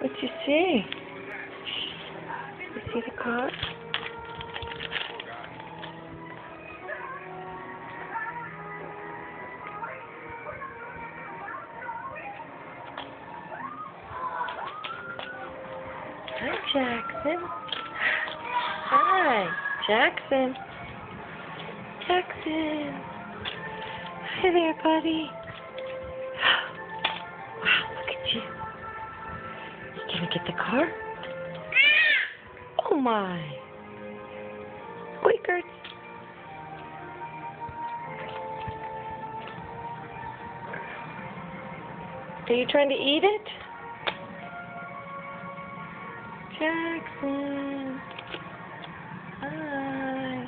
What'd you see? You see the car? Hi, Jackson. Hi, Jackson. Jackson. Hi there, buddy. Wow, look at you. You gonna get the car? Oh my. Squeakers. Are you trying to eat it? Jackson. Hi.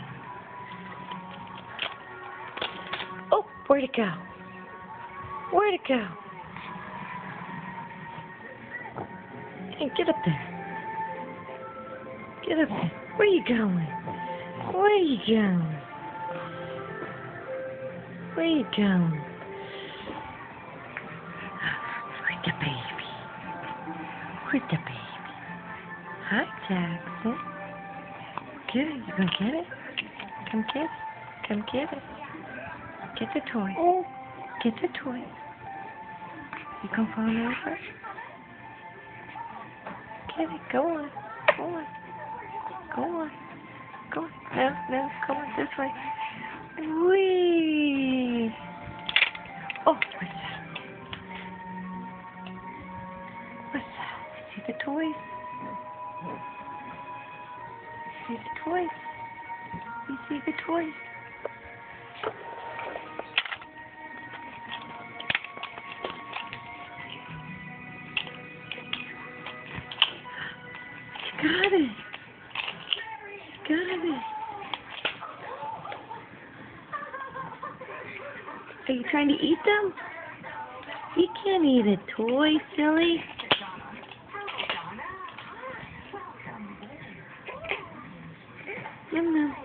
Oh, where'd it go? Where'd it go? Hey, get up there. Get up there. Where you going? Where you going? Where you going? Where's the baby? Where's the baby? Hi, Jackson. Good. You gonna get it? Come get it. Come get it. Get the toy. Get the toy. You gonna fall over? Get it. Go on. Go on. Go on. Go on. No, no. Go on this way. Whee! Oh, what's that? What's that? See the toys? See the toys? You see the toys? You got it. You got it. Are you trying to eat them? You can't eat a toy, silly. Num num.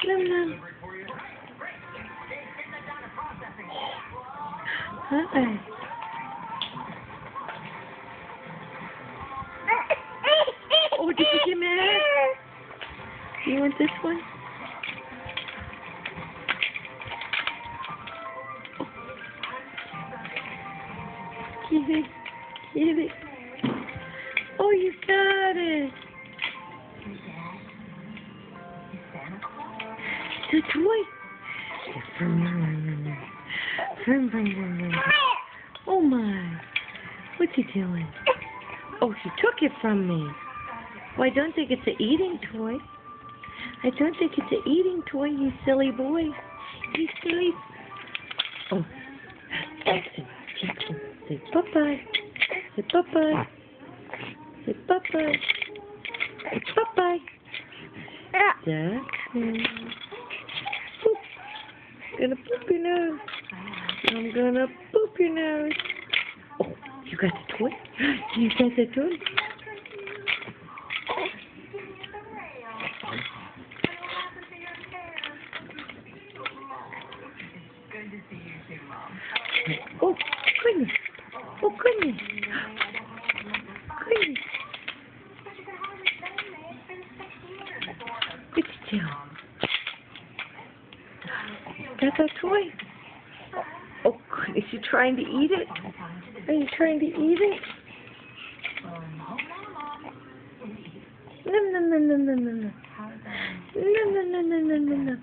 Num num. Hi. Oh, did you get mad? You want this one? Get it. Get it. Oh, you got it. The toy. Oh my. What's he doing? Oh, he took it from me. Well, I don't think it's an eating toy. I don't think it's an eating toy, you silly boy. You silly. Oh, Jackson. Jackson. Say bye-bye. Say bye-bye. Say bye-bye. Say bye-bye. Jackson. Boop. Gonna poop your nose. I'm gonna poop your nose. Oh, you got the toy? You got the toy? Oh, goodness. Oh, goodness. Goodness. Good job. Got that toy? Oh, goodness. You trying to eat it? Are you trying to eat it? Nom nom nom nom nom nom. Nom nom nom nom nom nom.